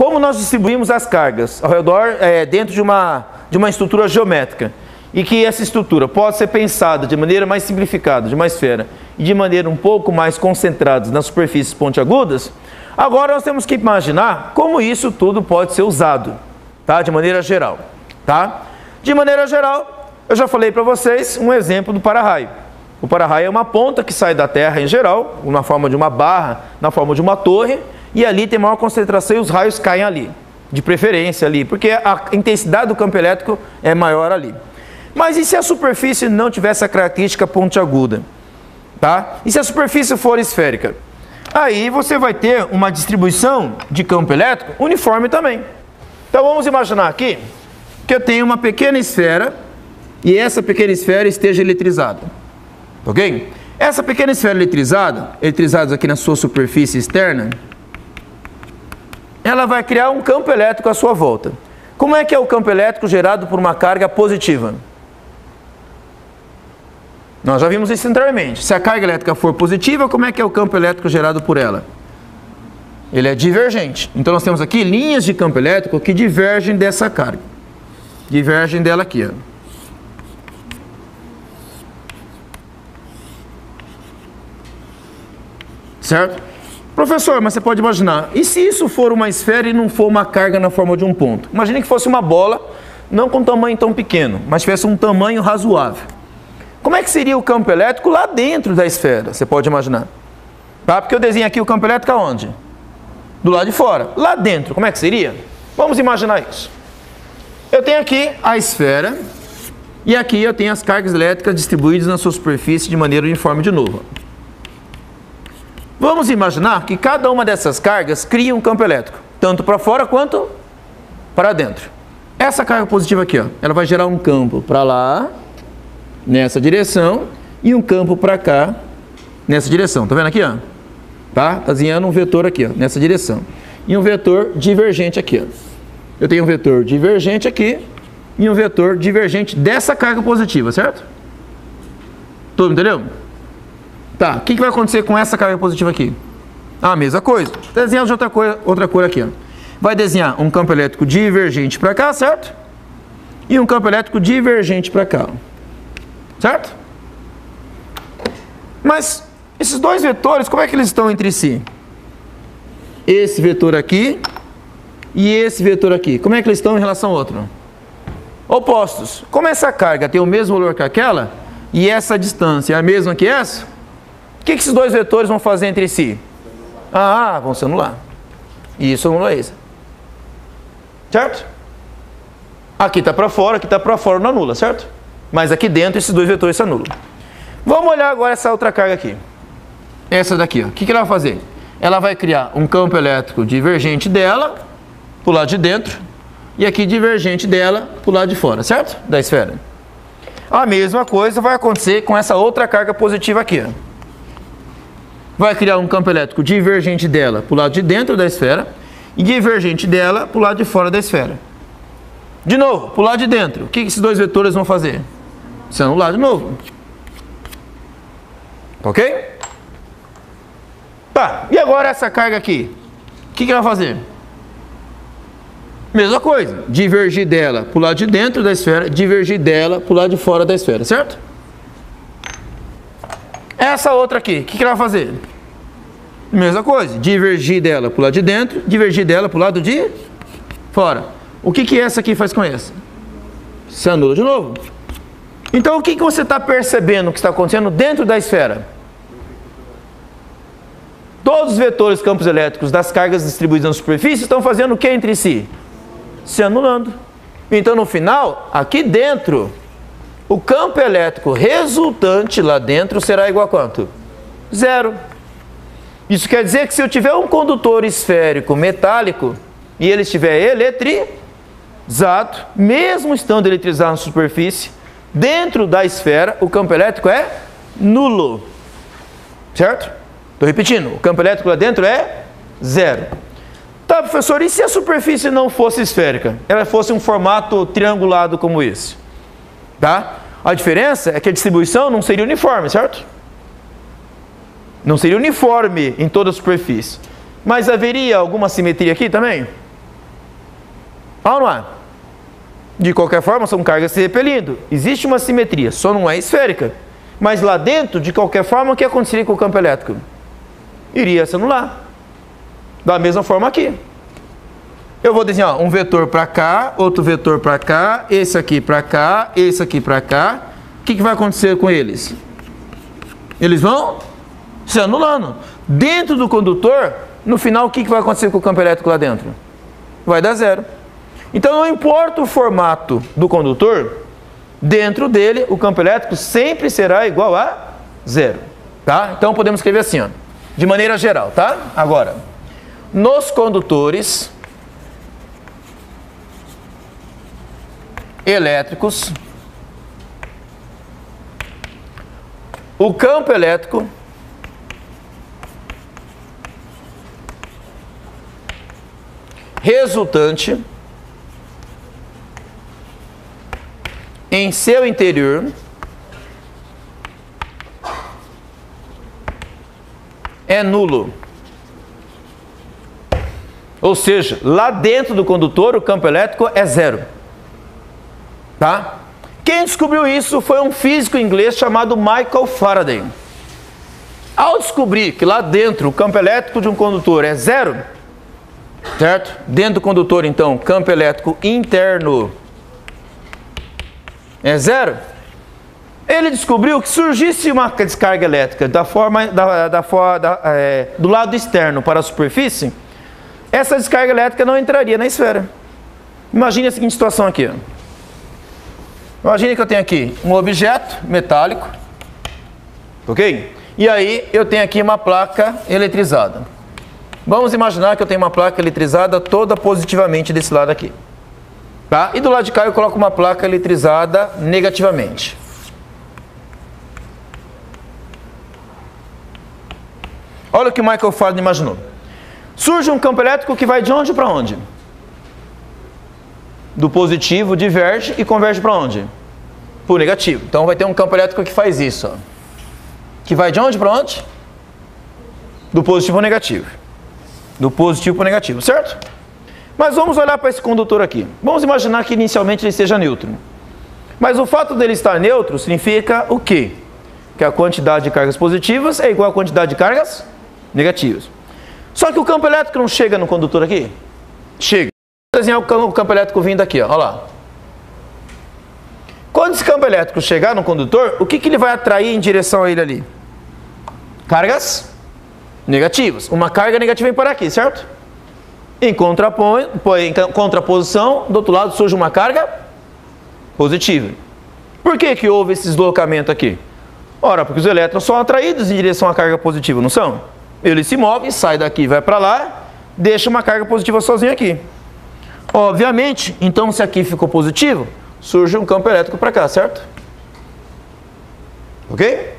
como nós distribuímos as cargas ao redor, dentro de uma estrutura geométrica, e que essa estrutura pode ser pensada de maneira mais simplificada, de uma esfera, e de maneira um pouco mais concentrada nas superfícies pontiagudas, agora nós temos que imaginar como isso tudo pode ser usado, tá? De maneira geral, tá? De maneira geral, eu já falei para vocês um exemplo do para-raio. O para-raio é uma ponta que sai da Terra em geral, na forma de uma barra, na forma de uma torre, e ali tem maior concentração e os raios caem ali, de preferência ali, porque a intensidade do campo elétrico é maior ali. Mas e se a superfície não tivesse a característica pontiaguda? Tá? E se a superfície for esférica? Aí você vai ter uma distribuição de campo elétrico uniforme também. Então vamos imaginar aqui que eu tenho uma pequena esfera e essa pequena esfera esteja eletrizada. Ok? Essa pequena esfera eletrizada aqui na sua superfície externa, ela vai criar um campo elétrico à sua volta. Como é que é o campo elétrico gerado por uma carga positiva? Nós já vimos isso anteriormente. Se a carga elétrica for positiva, como é que é o campo elétrico gerado por ela? Ele é divergente. Então nós temos aqui linhas de campo elétrico que divergem dessa carga. Divergem dela aqui, ó. Certo? Professor, mas você pode imaginar, e se isso for uma esfera e não for uma carga na forma de um ponto? Imagine que fosse uma bola, não com tamanho tão pequeno, mas tivesse um tamanho razoável. Como é que seria o campo elétrico lá dentro da esfera? Você pode imaginar. Tá? Porque eu desenho aqui o campo elétrico aonde? Do lado de fora. Lá dentro, como é que seria? Vamos imaginar isso. Eu tenho aqui a esfera e aqui eu tenho as cargas elétricas distribuídas na sua superfície de maneira uniforme de novo. Vamos imaginar que cada uma dessas cargas cria um campo elétrico, tanto para fora quanto para dentro. Essa carga positiva aqui, ó, ela vai gerar um campo para lá, nessa direção, e um campo para cá, nessa direção. Tá vendo aqui, ó? Tá desenhando um vetor aqui, ó, nessa direção. E um vetor divergente aqui, ó. Eu tenho um vetor divergente aqui e um vetor divergente dessa carga positiva, certo? Todo mundo entendeu? Tá, o que vai acontecer com essa carga positiva aqui? A mesma coisa. Desenhar de outra cor aqui, ó. Vai desenhar um campo elétrico divergente para cá, certo? E um campo elétrico divergente para cá. Certo? Mas esses dois vetores, como é que eles estão entre si? Esse vetor aqui e esse vetor aqui. Como é que eles estão em relação ao outro? Opostos. Como essa carga tem o mesmo valor que aquela e essa distância é a mesma que essa, o que esses dois vetores vão fazer entre si? Vão se anular. E isso anula isso. Certo? Aqui está para fora, aqui está para fora, não anula, certo? Mas aqui dentro esses dois vetores se anulam. Vamos olhar agora essa outra carga aqui. Essa daqui, ó. O que ela vai fazer? Ela vai criar um campo elétrico divergente dela, para o lado de dentro, e aqui divergente dela, para o lado de fora, certo? Da esfera. A mesma coisa vai acontecer com essa outra carga positiva aqui, ó. Vai criar um campo elétrico divergente dela para o lado de dentro da esfera e divergente dela para o lado de fora da esfera. De novo, para o lado de dentro, o que esses dois vetores vão fazer? Se anular de novo. Ok? Tá, e agora essa carga aqui? O que ela vai fazer? Mesma coisa, divergir dela para o lado de dentro da esfera, divergir dela para o lado de fora da esfera, certo? Essa outra aqui, o que ela vai fazer? Mesma coisa, divergir dela para o lado de dentro, divergir dela para o lado de fora. O que essa aqui faz com essa? Se anula de novo. Então o que você está percebendo que está acontecendo dentro da esfera? Todos os vetores campos elétricos das cargas distribuídas na superfície estão fazendo o que entre si? Se anulando. Então no final, aqui dentro, o campo elétrico resultante lá dentro será igual a quanto? Zero. Isso quer dizer que se eu tiver um condutor esférico metálico e ele estiver eletrizado, mesmo estando eletrizado na superfície, dentro da esfera o campo elétrico é nulo. Certo? Estou repetindo, o campo elétrico lá dentro é zero. Tá, professor, e se a superfície não fosse esférica? Ela fosse um formato triangulado como esse? Tá? A diferença é que a distribuição não seria uniforme, certo? Não seria uniforme em toda a superfície. Mas haveria alguma simetria aqui também? ou não é? De qualquer forma, são cargas se repelindo. Existe uma simetria, só não é esférica. Mas lá dentro, de qualquer forma, o que aconteceria com o campo elétrico? Iria se anular. Da mesma forma aqui. Eu vou desenhar um vetor para cá, outro vetor para cá, esse aqui para cá, esse aqui para cá. O que vai acontecer com eles? Eles vão se anulando. Dentro do condutor, no final, o que vai acontecer com o campo elétrico lá dentro? Vai dar zero. Então, não importa o formato do condutor, dentro dele, o campo elétrico sempre será igual a zero. Tá? Então, podemos escrever assim, ó, de maneira geral. Tá? Agora, nos condutores elétricos, o campo elétrico resultante em seu interior é nulo. Ou seja, lá dentro do condutor o campo elétrico é zero. Tá? Quem descobriu isso foi um físico inglês chamado Michael Faraday. Ao descobrir que lá dentro o campo elétrico de um condutor é zero, certo? Dentro do condutor, então, campo elétrico interno é zero. Ele descobriu que surgisse uma descarga elétrica do lado externo para a superfície, essa descarga elétrica não entraria na esfera. Imagine a seguinte situação aqui. Imagine que eu tenho aqui um objeto metálico, ok? E aí eu tenho aqui uma placa eletrizada. Vamos imaginar que eu tenho uma placa eletrizada toda positivamente desse lado aqui. Tá? E do lado de cá eu coloco uma placa eletrizada negativamente. Olha o que o Michael Faraday imaginou. Surge um campo elétrico que vai de onde para onde? Do positivo diverge e converge para onde? Para o negativo. Então vai ter um campo elétrico que faz isso. Ó. Que vai de onde para onde? Do positivo para o negativo. Do positivo para o negativo, certo? Mas vamos olhar para esse condutor aqui. Vamos imaginar que inicialmente ele seja neutro. Mas o fato dele estar neutro significa o quê? Que a quantidade de cargas positivas é igual à quantidade de cargas negativas. Só que o campo elétrico não chega no condutor aqui? Chega. Vou desenhar o campo elétrico vindo aqui, ó. Olha lá. Quando esse campo elétrico chegar no condutor, o que ele vai atrair em direção a ele ali? Cargas negativas. Uma carga negativa vem para aqui, certo? Em contraposição, do outro lado surge uma carga positiva. Por que houve esse deslocamento aqui? Ora, porque os elétrons são atraídos em direção à carga positiva, não são? Ele se move, sai daqui, vai para lá, deixa uma carga positiva sozinho aqui. Obviamente, então se aqui ficou positivo, surge um campo elétrico para cá, certo? Ok?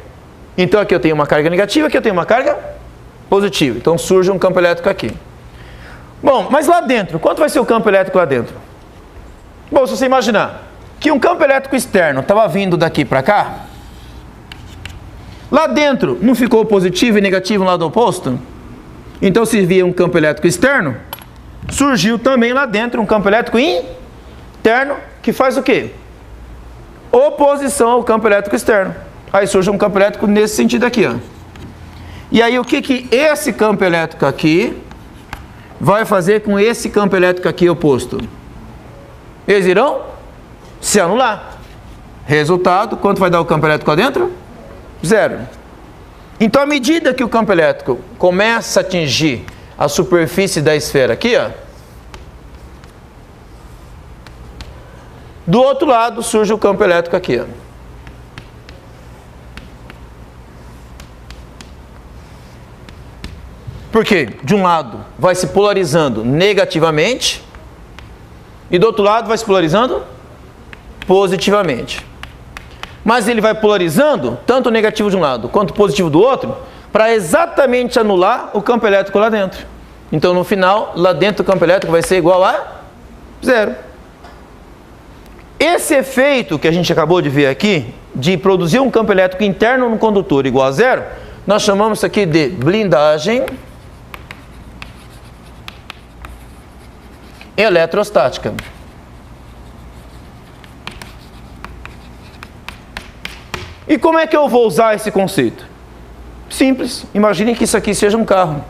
Então aqui eu tenho uma carga negativa, aqui eu tenho uma carga positiva. Então surge um campo elétrico aqui. Bom, mas lá dentro, quanto vai ser o campo elétrico lá dentro? Bom, se você imaginar que um campo elétrico externo estava vindo daqui para cá, lá dentro não ficou positivo e negativo no lado oposto? Então se via um campo elétrico externo, surgiu também lá dentro um campo elétrico interno que faz o quê? Oposição ao campo elétrico externo. Aí surge um campo elétrico nesse sentido aqui, ó. E aí o que esse campo elétrico aqui vai fazer com esse campo elétrico aqui oposto? Eles irão se anular. Resultado, quanto vai dar o campo elétrico lá dentro? Zero. Então, à medida que o campo elétrico começa a atingir a superfície da esfera aqui, ó, do outro lado surge o campo elétrico aqui, ó. Porque de um lado vai se polarizando negativamente e do outro lado vai se polarizando positivamente. Mas ele vai polarizando tanto o negativo de um lado quanto o positivo do outro para exatamente anular o campo elétrico lá dentro. Então no final, lá dentro o campo elétrico vai ser igual a zero. Esse efeito que a gente acabou de ver aqui, de produzir um campo elétrico interno no condutor igual a zero, nós chamamos isso aqui de blindagem eletrostática. E como é que eu vou usar esse conceito? Simples. Imaginem que isso aqui seja um carro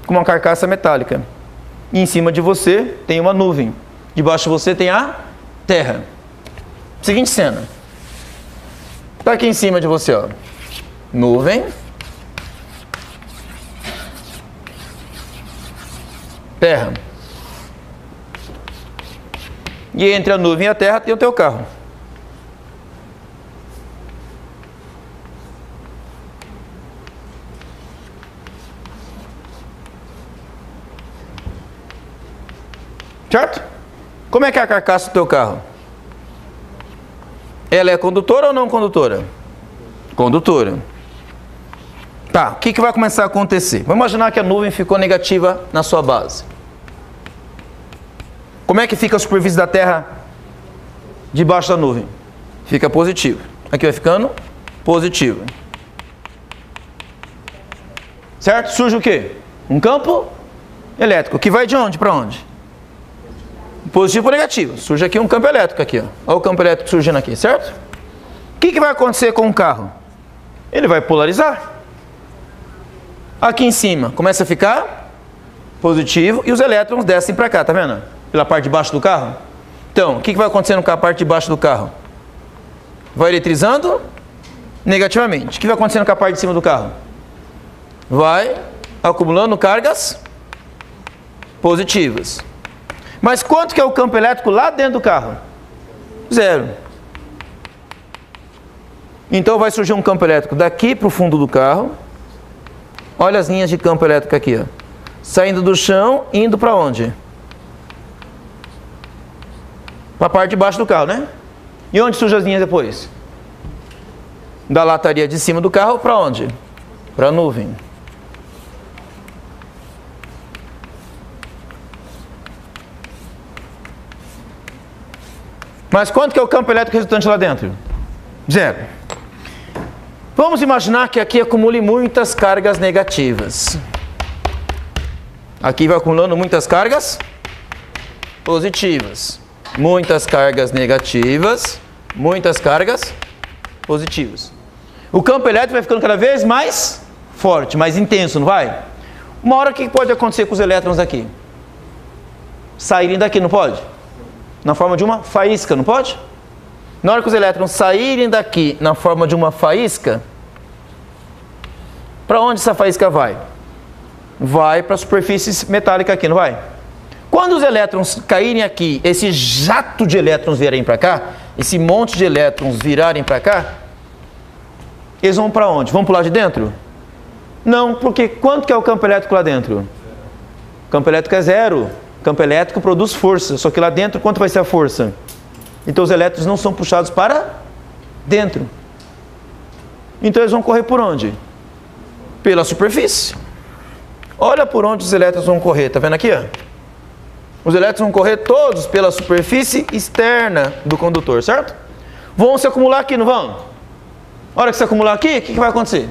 com uma carcaça metálica. E em cima de você tem uma nuvem. Debaixo de você tem a terra. Seguinte cena. Está aqui em cima de você, ó. Nuvem. Terra. E entre a nuvem e a terra tem o teu carro. Certo? Como é que é a carcaça do teu carro? Ela é condutora ou não condutora? Condutora. Tá, o que vai começar a acontecer? Vamos imaginar que a nuvem ficou negativa na sua base. Como é que fica a superfície da Terra debaixo da nuvem? Fica positiva. Aqui vai ficando positiva. Certo? Surge o quê? Um campo elétrico, que vai de onde para onde? Positivo ou negativo. Surge aqui um campo elétrico aqui, ó. Olha o campo elétrico surgindo aqui, certo? O que vai acontecer com o carro? Ele vai polarizar. Aqui em cima começa a ficar positivo e os elétrons descem para cá, tá vendo? Pela parte de baixo do carro. Então, o que vai acontecendo com a parte de baixo do carro? Vai eletrizando negativamente. O que vai acontecendo com a parte de cima do carro? Vai acumulando cargas positivas. Mas quanto que é o campo elétrico lá dentro do carro? Zero. Então vai surgir um campo elétrico daqui para o fundo do carro. Olha as linhas de campo elétrico aqui, ó. Saindo do chão, indo para onde? Para a parte de baixo do carro, né? E onde surgem as linhas depois? Da lataria de cima do carro para onde? Para a nuvem. Mas quanto que é o campo elétrico resultante lá dentro? Zero. Vamos imaginar que aqui acumule muitas cargas negativas. Aqui vai acumulando muitas cargas positivas. Muitas cargas negativas. Muitas cargas positivas. O campo elétrico vai ficando cada vez mais forte, mais intenso, não vai? Uma hora o que pode acontecer com os elétrons aqui? Saírem daqui, não pode? Na forma de uma faísca, não pode? Na hora que os elétrons saírem daqui na forma de uma faísca, para onde essa faísca vai? Vai para a superfície metálica aqui, não vai? Quando os elétrons caírem aqui, esse jato de elétrons vierem para cá, esse monte de elétrons virarem para cá, eles vão para onde? Vão para o lado de dentro? Não, porque quanto que é o campo elétrico lá dentro? O campo elétrico é zero. O campo elétrico produz força, só que lá dentro quanto vai ser a força? Então os elétrons não são puxados para dentro. Então eles vão correr por onde? Pela superfície. Olha por onde os elétrons vão correr, tá vendo aqui, ó? Os elétrons vão correr todos pela superfície externa do condutor, certo? Vão se acumular aqui, não vão? A hora que se acumular aqui, o que vai acontecer?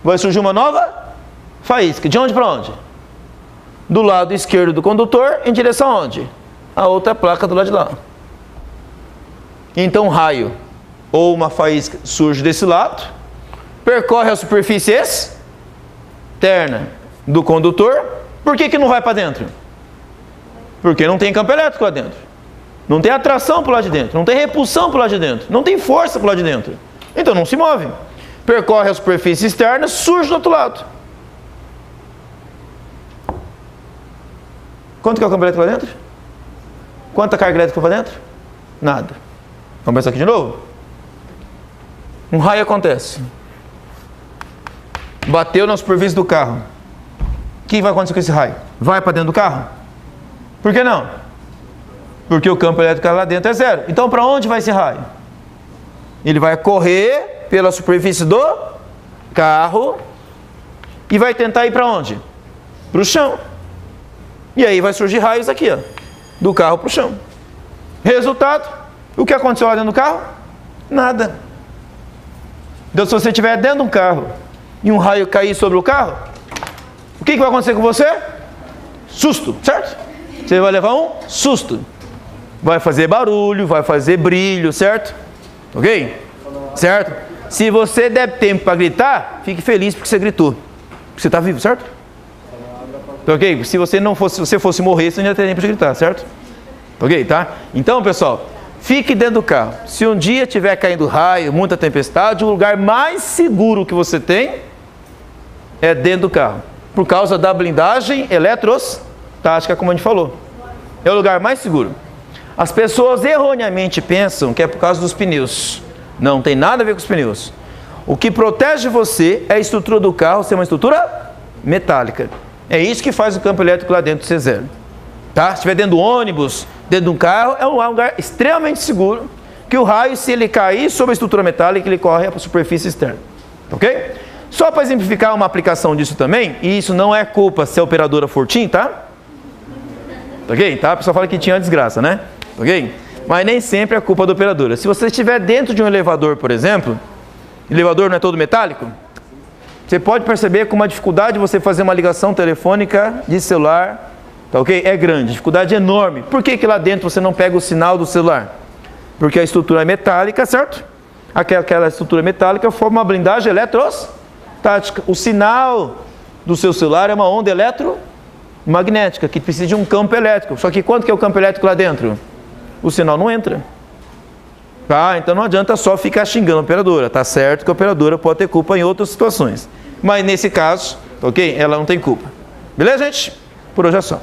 Vai surgir uma nova faísca. De onde para onde? Do lado esquerdo do condutor, em direção aonde? A outra placa do lado de lá. Então um raio ou uma faísca surge desse lado, percorre a superfície externa do condutor. Por que não vai para dentro? Porque não tem campo elétrico lá dentro. Não tem atração para o lado de dentro. Não tem repulsão para o lado de dentro. Não tem força para o lado de dentro. Então não se move. Percorre a superfície externa, surge do outro lado. Quanto que é o campo elétrico lá dentro? Quanta carga elétrica para dentro? Nada. Vamos pensar aqui de novo? Um raio acontece. Bateu na superfície do carro. O que vai acontecer com esse raio? Vai para dentro do carro? Por que não? Porque o campo elétrico lá dentro é zero. Então para onde vai esse raio? Ele vai correr pela superfície do carro e vai tentar ir para onde? Para o chão. E aí vai surgir raios aqui, ó, do carro para o chão. Resultado, o que aconteceu lá dentro do carro? Nada. Então se você estiver dentro de um carro e um raio cair sobre o carro, o que vai acontecer com você? Susto, certo? Você vai levar um susto. Vai fazer barulho, vai fazer brilho, certo? Ok? Certo? Se você der tempo para gritar, fique feliz porque você gritou. Porque você está vivo, certo? Ok? Se você fosse morrer, você não ia ter tempo de gritar, certo? Ok, tá? Então, pessoal, fique dentro do carro. Se um dia tiver caindo raio, muita tempestade, o lugar mais seguro que você tem é dentro do carro. Por causa da blindagem eletrostática, como a gente falou. É o lugar mais seguro. As pessoas erroneamente pensam que é por causa dos pneus. Não tem nada a ver com os pneus. O que protege você é a estrutura do carro ser uma estrutura metálica. É isso que faz o campo elétrico lá dentro do C0. Tá? Se estiver dentro do ônibus, dentro de um carro, é um lugar extremamente seguro, que o raio, se ele cair sobre a estrutura metálica, ele corre para a superfície externa. Ok? Só para exemplificar uma aplicação disso também, e isso não é culpa se a operadora for TIM, tá? Ok? Tá? A pessoa fala que tinha uma desgraça, né? Ok? Mas nem sempre é culpa da operadora. Se você estiver dentro de um elevador, por exemplo, o elevador não é todo metálico, você pode perceber com uma dificuldade de você fazer uma ligação telefônica de celular, tá ok? É grande, dificuldade enorme. Por que lá dentro você não pega o sinal do celular? Porque a estrutura é metálica, certo? Aquela estrutura metálica forma uma blindagem eletrostática. O sinal do seu celular é uma onda eletromagnética que precisa de um campo elétrico. Só que quanto que é o campo elétrico lá dentro? O sinal não entra. Tá? Então não adianta só ficar xingando a operadora. Tá certo que a operadora pode ter culpa em outras situações. Mas nesse caso, ok? Ela não tem culpa. Beleza, gente? Por hoje é só.